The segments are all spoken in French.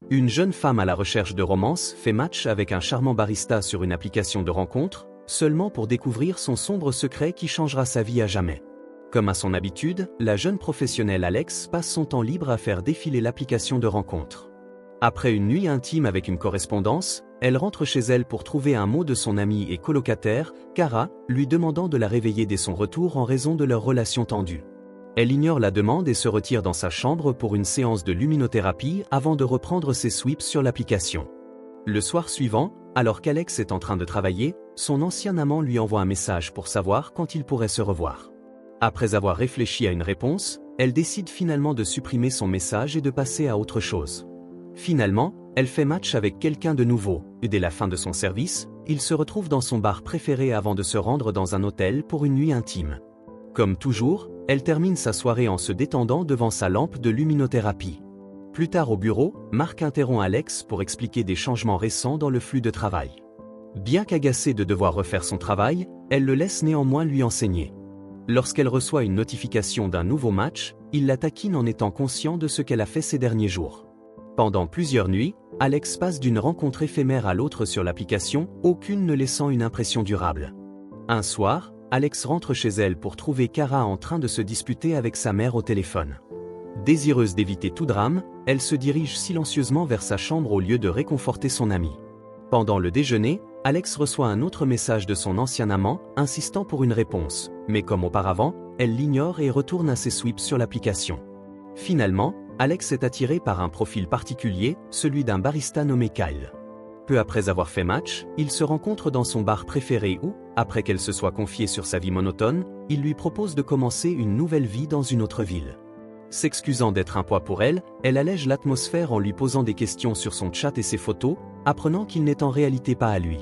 Une jeune femme à la recherche de romance fait match avec un charmant barista sur une application de rencontre, seulement pour découvrir son sombre secret qui changera sa vie à jamais. Comme à son habitude, la jeune professionnelle Alex passe son temps libre à faire défiler l'application de rencontre. Après une nuit intime avec une correspondance, elle rentre chez elle pour trouver un mot de son amie et colocataire, Kara, lui demandant de la réveiller dès son retour en raison de leur relation tendue. Elle ignore la demande et se retire dans sa chambre pour une séance de luminothérapie avant de reprendre ses sweeps sur l'application. Le soir suivant, alors qu'Alex est en train de travailler, son ancien amant lui envoie un message pour savoir quand ils pourraient se revoir. Après avoir réfléchi à une réponse, elle décide finalement de supprimer son message et de passer à autre chose. Finalement, elle fait match avec quelqu'un de nouveau, et dès la fin de son service, il se retrouve dans son bar préféré avant de se rendre dans un hôtel pour une nuit intime. Comme toujours, elle termine sa soirée en se détendant devant sa lampe de luminothérapie. Plus tard au bureau, Marc interrompt Alex pour expliquer des changements récents dans le flux de travail. Bien qu'agacée de devoir refaire son travail, elle le laisse néanmoins lui enseigner. Lorsqu'elle reçoit une notification d'un nouveau match, il la taquine en étant conscient de ce qu'elle a fait ces derniers jours. Pendant plusieurs nuits, Alex passe d'une rencontre éphémère à l'autre sur l'application, aucune ne laissant une impression durable. Un soir, Alex rentre chez elle pour trouver Kara en train de se disputer avec sa mère au téléphone. Désireuse d'éviter tout drame, elle se dirige silencieusement vers sa chambre au lieu de réconforter son amie. Pendant le déjeuner, Alex reçoit un autre message de son ancien amant, insistant pour une réponse, mais comme auparavant, elle l'ignore et retourne à ses sweeps sur l'application. Finalement, Alex est attiré par un profil particulier, celui d'un barista nommé Kyle. Peu après avoir fait match, ils se rencontrent dans son bar préféré où, après qu'elle se soit confiée sur sa vie monotone, il lui propose de commencer une nouvelle vie dans une autre ville. S'excusant d'être un poids pour elle, elle allège l'atmosphère en lui posant des questions sur son chat et ses photos, apprenant qu'il n'est en réalité pas à lui.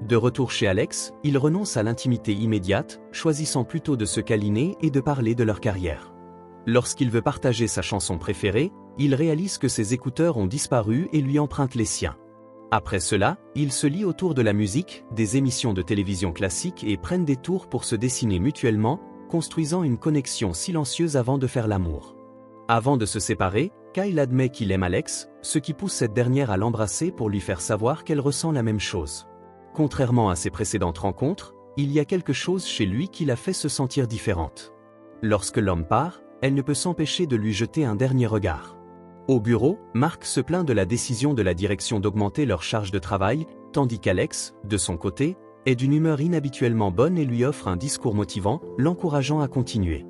De retour chez Alex, il renonce à l'intimité immédiate, choisissant plutôt de se câliner et de parler de leur carrière. Lorsqu'il veut partager sa chanson préférée, il réalise que ses écouteurs ont disparu et lui emprunte les siens. Après cela, ils se lient autour de la musique, des émissions de télévision classiques et prennent des tours pour se dessiner mutuellement, construisant une connexion silencieuse avant de faire l'amour. Avant de se séparer, Kyle admet qu'il aime Alex, ce qui pousse cette dernière à l'embrasser pour lui faire savoir qu'elle ressent la même chose. Contrairement à ses précédentes rencontres, il y a quelque chose chez lui qui la fait se sentir différente. Lorsque l'homme part, elle ne peut s'empêcher de lui jeter un dernier regard. Au bureau, Marc se plaint de la décision de la direction d'augmenter leur charge de travail, tandis qu'Alex, de son côté, est d'une humeur inhabituellement bonne et lui offre un discours motivant, l'encourageant à continuer.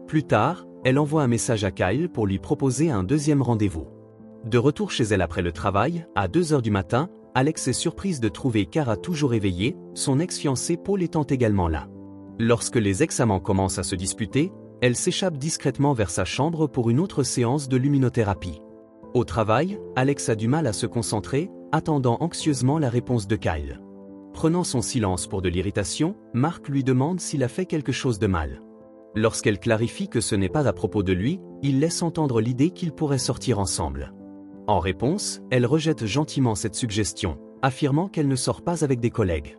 Plus tard, elle envoie un message à Kyle pour lui proposer un deuxième rendez-vous. De retour chez elle après le travail, à 2h du matin, Alex est surprise de trouver Kara toujours éveillée, son ex-fiancé Paul étant également là. Lorsque les ex-amants commencent à se disputer, elle s'échappe discrètement vers sa chambre pour une autre séance de luminothérapie. Au travail, Alex a du mal à se concentrer, attendant anxieusement la réponse de Kyle. Prenant son silence pour de l'irritation, Marc lui demande s'il a fait quelque chose de mal. Lorsqu'elle clarifie que ce n'est pas à propos de lui, il laisse entendre l'idée qu'ils pourraient sortir ensemble. En réponse, elle rejette gentiment cette suggestion, affirmant qu'elle ne sort pas avec des collègues.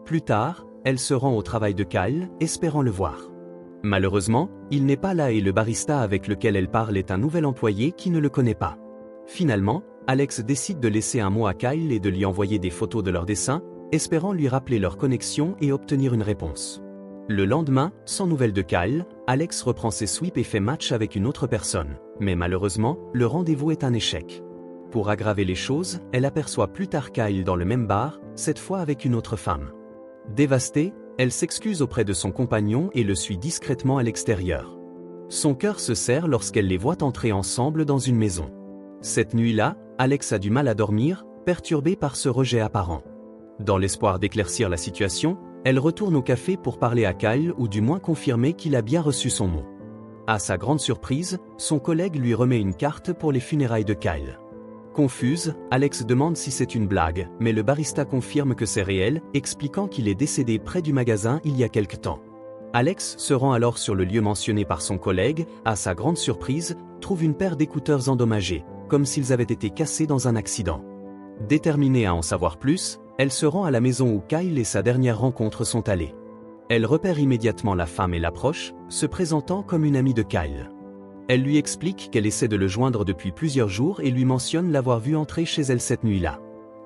Plus tard, elle se rend au travail de Kyle, espérant le voir. Malheureusement, il n'est pas là et le barista avec lequel elle parle est un nouvel employé qui ne le connaît pas. Finalement, Alex décide de laisser un mot à Kyle et de lui envoyer des photos de leurs dessins, espérant lui rappeler leur connexion et obtenir une réponse. Le lendemain, sans nouvelles de Kyle, Alex reprend ses sweeps et fait match avec une autre personne, mais malheureusement, le rendez-vous est un échec. Pour aggraver les choses, elle aperçoit plus tard Kyle dans le même bar, cette fois avec une autre femme. Dévastée, elle s'excuse auprès de son compagnon et le suit discrètement à l'extérieur. Son cœur se serre lorsqu'elle les voit entrer ensemble dans une maison. Cette nuit-là, Alex a du mal à dormir, perturbée par ce rejet apparent. Dans l'espoir d'éclaircir la situation, elle retourne au café pour parler à Kyle ou du moins confirmer qu'il a bien reçu son mot. À sa grande surprise, son collègue lui remet une carte pour les funérailles de Kyle. Confuse, Alex demande si c'est une blague, mais le barista confirme que c'est réel, expliquant qu'il est décédé près du magasin il y a quelque temps. Alex se rend alors sur le lieu mentionné par son collègue, à sa grande surprise, trouve une paire d'écouteurs endommagés, comme s'ils avaient été cassés dans un accident. Déterminée à en savoir plus, elle se rend à la maison où Kyle et sa dernière rencontre sont allés. Elle repère immédiatement la femme et l'approche, se présentant comme une amie de Kyle. Elle lui explique qu'elle essaie de le joindre depuis plusieurs jours et lui mentionne l'avoir vu entrer chez elle cette nuit-là.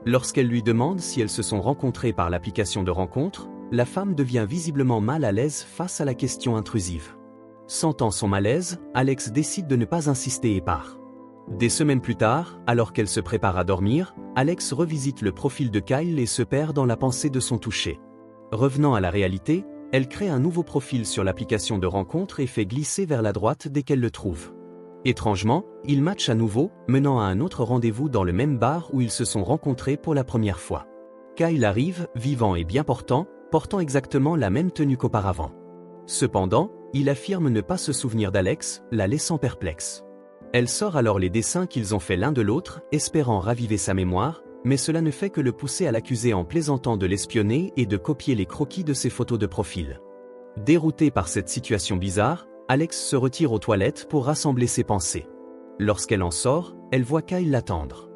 Lorsqu'elle lui demande si elles se sont rencontrées par l'application de rencontre, la femme devient visiblement mal à l'aise face à la question intrusive. Sentant son malaise, Alex décide de ne pas insister et part. Des semaines plus tard, alors qu'elle se prépare à dormir, Alex revisite le profil de Kyle et se perd dans la pensée de son toucher. Revenant à la réalité, elle crée un nouveau profil sur l'application de rencontre et fait glisser vers la droite dès qu'elle le trouve. Étrangement, ils matchent à nouveau, menant à un autre rendez-vous dans le même bar où ils se sont rencontrés pour la première fois. Kyle arrive, vivant et bien portant exactement la même tenue qu'auparavant. Cependant, il affirme ne pas se souvenir d'Alex, la laissant perplexe. Elle sort alors les dessins qu'ils ont faits l'un de l'autre, espérant raviver sa mémoire, mais cela ne fait que le pousser à l'accuser en plaisantant de l'espionner et de copier les croquis de ses photos de profil. Dérouté par cette situation bizarre, Alex se retire aux toilettes pour rassembler ses pensées. Lorsqu'elle en sort, elle voit Kyle l'attendre.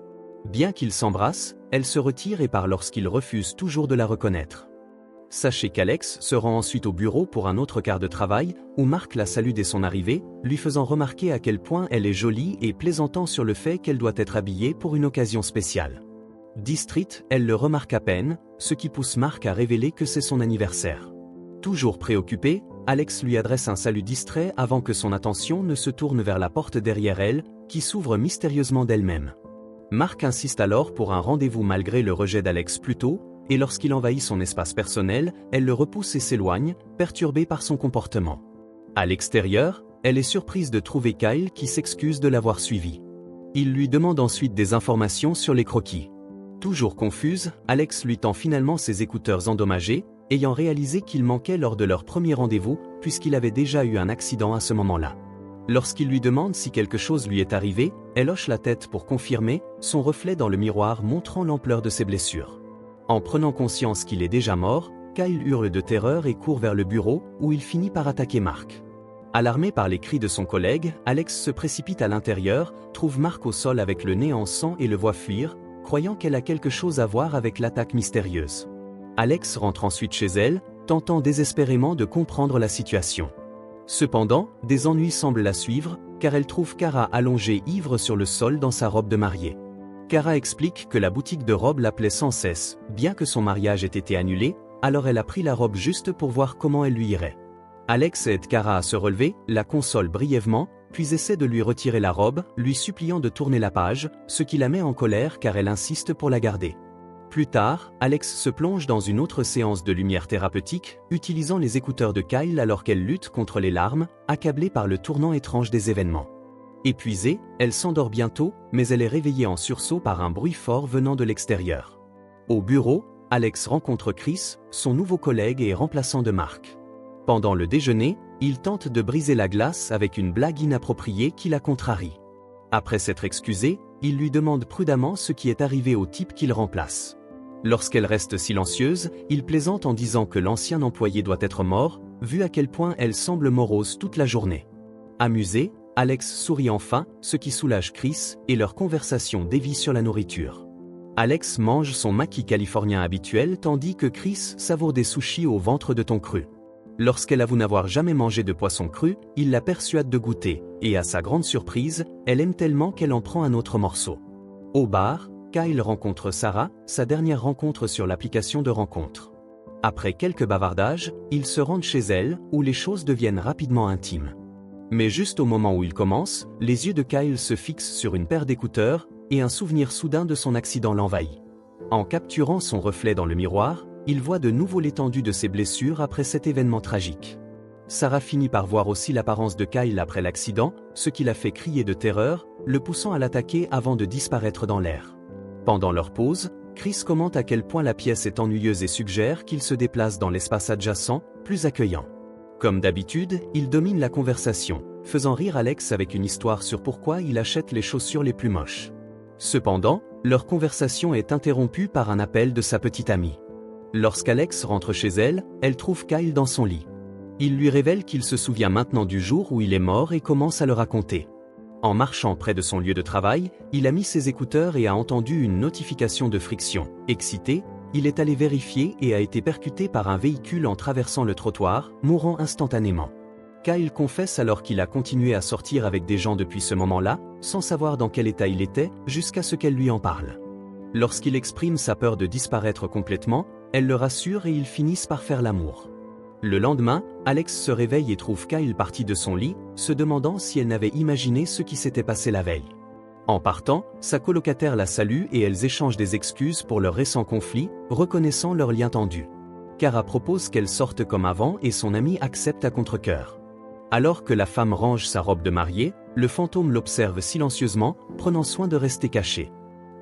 Bien qu'ils s'embrassent, elle se retire et part lorsqu'il refuse toujours de la reconnaître. Sachez qu'Alex se rend ensuite au bureau pour un autre quart de travail, où Mark la salue dès son arrivée, lui faisant remarquer à quel point elle est jolie et plaisantant sur le fait qu'elle doit être habillée pour une occasion spéciale. Distraite, elle le remarque à peine, ce qui pousse Mark à révéler que c'est son anniversaire. Toujours préoccupé, Alex lui adresse un salut distrait avant que son attention ne se tourne vers la porte derrière elle, qui s'ouvre mystérieusement d'elle-même. Mark insiste alors pour un rendez-vous malgré le rejet d'Alex plus tôt, et lorsqu'il envahit son espace personnel, elle le repousse et s'éloigne, perturbée par son comportement. À l'extérieur, elle est surprise de trouver Kyle qui s'excuse de l'avoir suivi. Il lui demande ensuite des informations sur les croquis. Toujours confuse, Alex lui tend finalement ses écouteurs endommagés, ayant réalisé qu'il manquait lors de leur premier rendez-vous, puisqu'il avait déjà eu un accident à ce moment-là. Lorsqu'il lui demande si quelque chose lui est arrivé, elle hoche la tête pour confirmer, son reflet dans le miroir montrant l'ampleur de ses blessures. En prenant conscience qu'il est déjà mort, Kyle hurle de terreur et court vers le bureau, où il finit par attaquer Mark. Alarmé par les cris de son collègue, Alex se précipite à l'intérieur, trouve Mark au sol avec le nez en sang et le voit fuir, croyant qu'elle a quelque chose à voir avec l'attaque mystérieuse. Alex rentre ensuite chez elle, tentant désespérément de comprendre la situation. Cependant, des ennuis semblent la suivre, car elle trouve Kara allongée ivre sur le sol dans sa robe de mariée. Kara explique que la boutique de robes l'appelait sans cesse, bien que son mariage ait été annulé, alors elle a pris la robe juste pour voir comment elle lui irait. Alex aide Kara à se relever, la console brièvement, puis essaie de lui retirer la robe, lui suppliant de tourner la page, ce qui la met en colère car elle insiste pour la garder. Plus tard, Alex se plonge dans une autre séance de lumière thérapeutique, utilisant les écouteurs de Kyle alors qu'elle lutte contre les larmes, accablée par le tournant étrange des événements. Épuisée, elle s'endort bientôt, mais elle est réveillée en sursaut par un bruit fort venant de l'extérieur. Au bureau, Alex rencontre Chris, son nouveau collègue et remplaçant de Mark. Pendant le déjeuner, il tente de briser la glace avec une blague inappropriée qui la contrarie. Après s'être excusé, il lui demande prudemment ce qui est arrivé au type qu'il remplace. Lorsqu'elle reste silencieuse, il plaisante en disant que l'ancien employé doit être mort, vu à quel point elle semble morose toute la journée. Amusé, Alex sourit enfin, ce qui soulage Chris, et leur conversation dévie sur la nourriture. Alex mange son maquis californien habituel tandis que Chris savoure des sushis au ventre de thon cru. Lorsqu'elle avoue n'avoir jamais mangé de poisson cru, il la persuade de goûter, et à sa grande surprise, elle aime tellement qu'elle en prend un autre morceau. Au bar, Kyle rencontre Sarah, sa dernière rencontre sur l'application de rencontre. Après quelques bavardages, ils se rendent chez elle, où les choses deviennent rapidement intimes. Mais juste au moment où ils commencent, les yeux de Kyle se fixent sur une paire d'écouteurs, et un souvenir soudain de son accident l'envahit. En capturant son reflet dans le miroir, il voit de nouveau l'étendue de ses blessures après cet événement tragique. Sarah finit par voir aussi l'apparence de Kyle après l'accident, ce qui la fait crier de terreur, le poussant à l'attaquer avant de disparaître dans l'air. Pendant leur pause, Chris commente à quel point la pièce est ennuyeuse et suggère qu'il se déplace dans l'espace adjacent, plus accueillant. Comme d'habitude, il domine la conversation, faisant rire Alex avec une histoire sur pourquoi il achète les chaussures les plus moches. Cependant, leur conversation est interrompue par un appel de sa petite amie. Lorsqu'Alex rentre chez elle, elle trouve Kyle dans son lit. Il lui révèle qu'il se souvient maintenant du jour où il est mort et commence à le raconter. En marchant près de son lieu de travail, il a mis ses écouteurs et a entendu une notification de friction. Excité, il est allé vérifier et a été percuté par un véhicule en traversant le trottoir, mourant instantanément. Kyle confesse alors qu'il a continué à sortir avec des gens depuis ce moment-là, sans savoir dans quel état il était, jusqu'à ce qu'elle lui en parle. Lorsqu'il exprime sa peur de disparaître complètement, elle le rassure et ils finissent par faire l'amour. Le lendemain, Alex se réveille et trouve Kyle parti de son lit, se demandant si elle n'avait imaginé ce qui s'était passé la veille. En partant, sa colocataire la salue et elles échangent des excuses pour leur récent conflit, reconnaissant leur lien tendu. Kara propose qu'elle sorte comme avant et son ami accepte à contre-cœur. Alors que la femme range sa robe de mariée, le fantôme l'observe silencieusement, prenant soin de rester caché.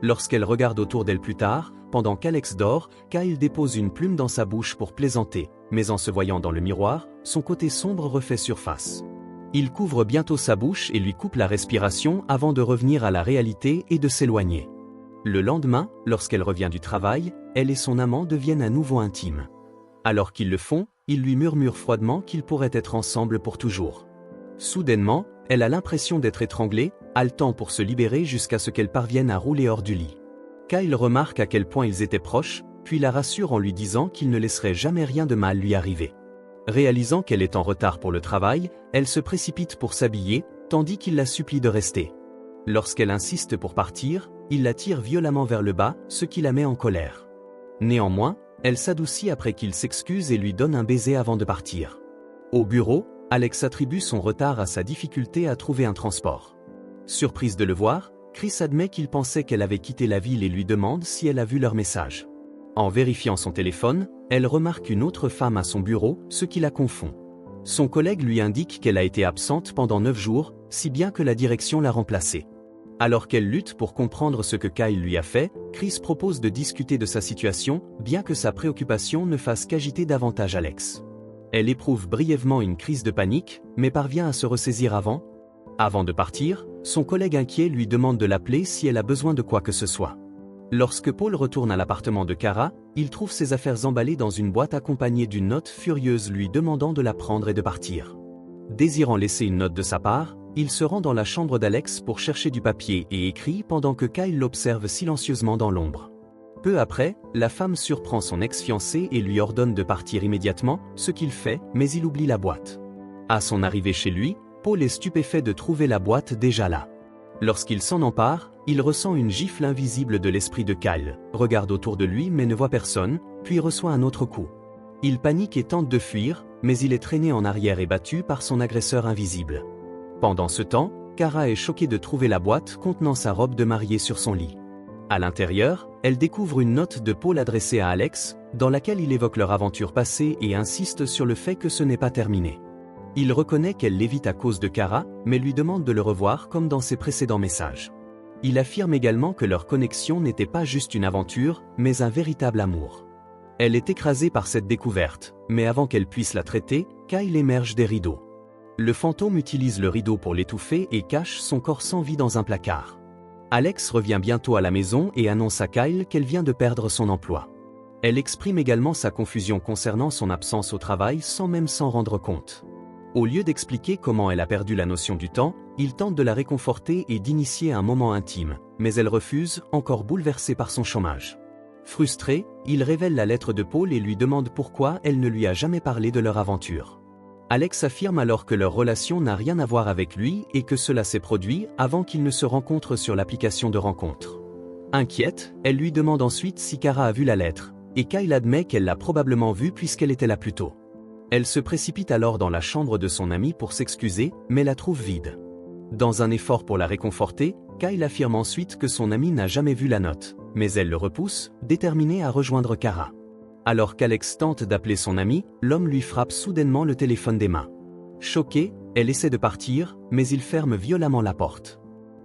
Lorsqu'elle regarde autour d'elle plus tard, pendant qu'Alex dort, Kyle dépose une plume dans sa bouche pour plaisanter, mais en se voyant dans le miroir, son côté sombre refait surface. Il couvre bientôt sa bouche et lui coupe la respiration avant de revenir à la réalité et de s'éloigner. Le lendemain, lorsqu'elle revient du travail, elle et son amant deviennent à nouveau intimes. Alors qu'ils le font, il lui murmure froidement qu'ils pourraient être ensemble pour toujours. Soudainement, elle a l'impression d'être étranglée, haletant pour se libérer jusqu'à ce qu'elle parvienne à rouler hors du lit. Kyle remarque à quel point ils étaient proches, puis la rassure en lui disant qu'il ne laisserait jamais rien de mal lui arriver. Réalisant qu'elle est en retard pour le travail, elle se précipite pour s'habiller, tandis qu'il la supplie de rester. Lorsqu'elle insiste pour partir, il la tire violemment vers le bas, ce qui la met en colère. Néanmoins, elle s'adoucit après qu'il s'excuse et lui donne un baiser avant de partir. Au bureau, Alex attribue son retard à sa difficulté à trouver un transport. Surprise de le voir, Chris admet qu'il pensait qu'elle avait quitté la ville et lui demande si elle a vu leur message. En vérifiant son téléphone, elle remarque une autre femme à son bureau, ce qui la confond. Son collègue lui indique qu'elle a été absente pendant 9 jours, si bien que la direction l'a remplacée. Alors qu'elle lutte pour comprendre ce que Kyle lui a fait, Chris propose de discuter de sa situation, bien que sa préoccupation ne fasse qu'agiter davantage Alex. Elle éprouve brièvement une crise de panique, mais parvient à se ressaisir avant. Avant de partir, son collègue inquiet lui demande de l'appeler si elle a besoin de quoi que ce soit. Lorsque Paul retourne à l'appartement de Kara, il trouve ses affaires emballées dans une boîte accompagnée d'une note furieuse lui demandant de la prendre et de partir. Désirant laisser une note de sa part, il se rend dans la chambre d'Alex pour chercher du papier et écrit pendant que Kyle l'observe silencieusement dans l'ombre. Peu après, la femme surprend son ex-fiancé et lui ordonne de partir immédiatement, ce qu'il fait, mais il oublie la boîte. À son arrivée chez lui, Paul est stupéfait de trouver la boîte déjà là. Lorsqu'il s'en empare, il ressent une gifle invisible de l'esprit de Kyle, regarde autour de lui mais ne voit personne, puis reçoit un autre coup. Il panique et tente de fuir, mais il est traîné en arrière et battu par son agresseur invisible. Pendant ce temps, Kara est choquée de trouver la boîte contenant sa robe de mariée sur son lit. À l'intérieur, elle découvre une note de Paul adressée à Alex, dans laquelle il évoque leur aventure passée et insiste sur le fait que ce n'est pas terminé. Il reconnaît qu'elle l'évite à cause de Kara, mais lui demande de le revoir comme dans ses précédents messages. Il affirme également que leur connexion n'était pas juste une aventure, mais un véritable amour. Elle est écrasée par cette découverte, mais avant qu'elle puisse la traiter, Kyle émerge des rideaux. Le fantôme utilise le rideau pour l'étouffer et cache son corps sans vie dans un placard. Alex revient bientôt à la maison et annonce à Kyle qu'elle vient de perdre son emploi. Elle exprime également sa confusion concernant son absence au travail sans même s'en rendre compte. Au lieu d'expliquer comment elle a perdu la notion du temps, il tente de la réconforter et d'initier un moment intime, mais elle refuse, encore bouleversée par son chômage. Frustré, il révèle la lettre de Paul et lui demande pourquoi elle ne lui a jamais parlé de leur aventure. Alex affirme alors que leur relation n'a rien à voir avec lui et que cela s'est produit avant qu'ils ne se rencontrent sur l'application de rencontre. Inquiète, elle lui demande ensuite si Kara a vu la lettre, et Kyle admet qu'elle l'a probablement vue puisqu'elle était là plus tôt. Elle se précipite alors dans la chambre de son ami pour s'excuser, mais la trouve vide. Dans un effort pour la réconforter, Kyle affirme ensuite que son ami n'a jamais vu la note, mais elle le repousse, déterminée à rejoindre Kara. Alors qu'Alex tente d'appeler son ami, l'homme lui frappe soudainement le téléphone des mains. Choquée, elle essaie de partir, mais il ferme violemment la porte.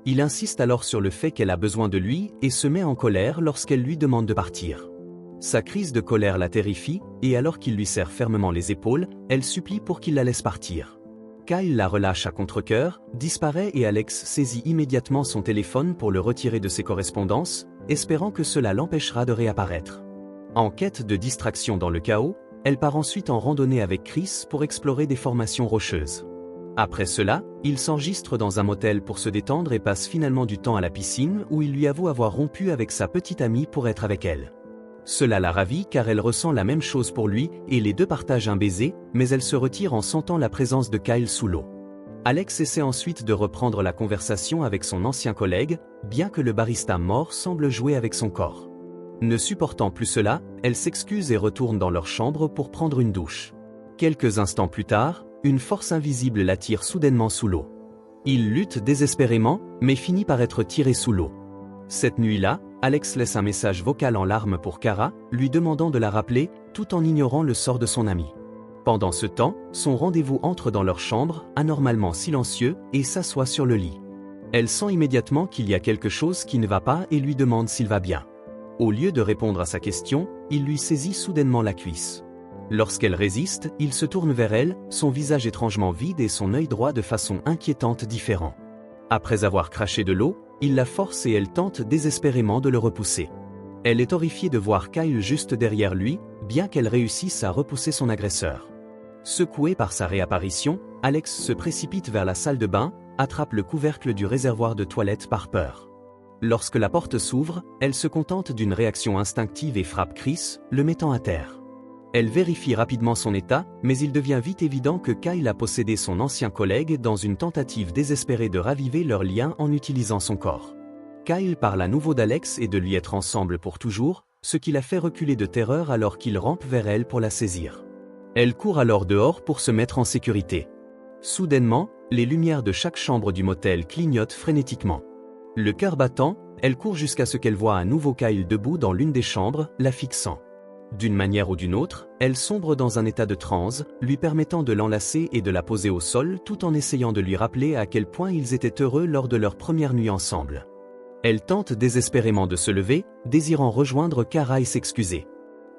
Il insiste alors sur le fait qu'elle a besoin de lui et se met en colère lorsqu'elle lui demande de partir. Sa crise de colère la terrifie, et alors qu'il lui serre fermement les épaules, elle supplie pour qu'il la laisse partir. Kyle la relâche à contre-cœur, disparaît et Alex saisit immédiatement son téléphone pour le retirer de ses correspondances, espérant que cela l'empêchera de réapparaître. En quête de distraction dans le chaos, elle part ensuite en randonnée avec Chris pour explorer des formations rocheuses. Après cela, il s'enregistre dans un motel pour se détendre et passe finalement du temps à la piscine où il lui avoue avoir rompu avec sa petite amie pour être avec elle. Cela la ravit car elle ressent la même chose pour lui et les deux partagent un baiser, mais elle se retire en sentant la présence de Kyle sous l'eau. Alex essaie ensuite de reprendre la conversation avec son ancien collègue, bien que le barista mort semble jouer avec son corps. Ne supportant plus cela, elle s'excuse et retourne dans leur chambre pour prendre une douche. Quelques instants plus tard, une force invisible l'attire soudainement sous l'eau. Il lutte désespérément, mais finit par être tiré sous l'eau. Cette nuit-là, Alex laisse un message vocal en larmes pour Kara, lui demandant de la rappeler, tout en ignorant le sort de son amie. Pendant ce temps, son rendez-vous entre dans leur chambre, anormalement silencieux, et s'assoit sur le lit. Elle sent immédiatement qu'il y a quelque chose qui ne va pas et lui demande s'il va bien. Au lieu de répondre à sa question, il lui saisit soudainement la cuisse. Lorsqu'elle résiste, il se tourne vers elle, son visage étrangement vide et son œil droit de façon inquiétante différent. Après avoir craché de l'eau, il la force et elle tente désespérément de le repousser. Elle est horrifiée de voir Kyle juste derrière lui, bien qu'elle réussisse à repousser son agresseur. Secoué par sa réapparition, Alex se précipite vers la salle de bain, attrape le couvercle du réservoir de toilette par peur. Lorsque la porte s'ouvre, elle se contente d'une réaction instinctive et frappe Chris, le mettant à terre. Elle vérifie rapidement son état, mais il devient vite évident que Kyle a possédé son ancien collègue dans une tentative désespérée de raviver leur lien en utilisant son corps. Kyle parle à nouveau d'Alex et de lui être ensemble pour toujours, ce qui la fait reculer de terreur alors qu'il rampe vers elle pour la saisir. Elle court alors dehors pour se mettre en sécurité. Soudainement, les lumières de chaque chambre du motel clignotent frénétiquement. Le cœur battant, elle court jusqu'à ce qu'elle voie à nouveau Kyle debout dans l'une des chambres, la fixant. D'une manière ou d'une autre, elle sombre dans un état de transe, lui permettant de l'enlacer et de la poser au sol tout en essayant de lui rappeler à quel point ils étaient heureux lors de leur première nuit ensemble. Elle tente désespérément de se lever, désirant rejoindre Kara et s'excuser.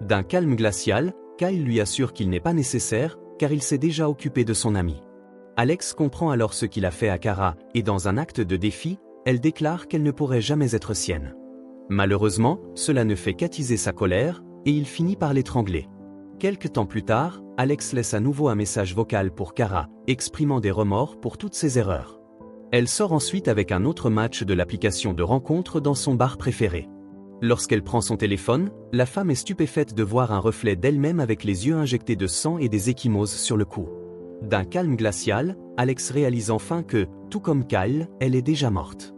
D'un calme glacial, Kyle lui assure qu'il n'est pas nécessaire, car il s'est déjà occupé de son ami. Alex comprend alors ce qu'il a fait à Kara, et dans un acte de défi, elle déclare qu'elle ne pourrait jamais être sienne. Malheureusement, cela ne fait qu'attiser sa colère, et il finit par l'étrangler. Quelque temps plus tard, Alex laisse à nouveau un message vocal pour Kara, exprimant des remords pour toutes ses erreurs. Elle sort ensuite avec un autre match de l'application de rencontre dans son bar préféré. Lorsqu'elle prend son téléphone, la femme est stupéfaite de voir un reflet d'elle-même avec les yeux injectés de sang et des ecchymoses sur le cou. D'un calme glacial, Alex réalise enfin que, tout comme Kyle, elle est déjà morte.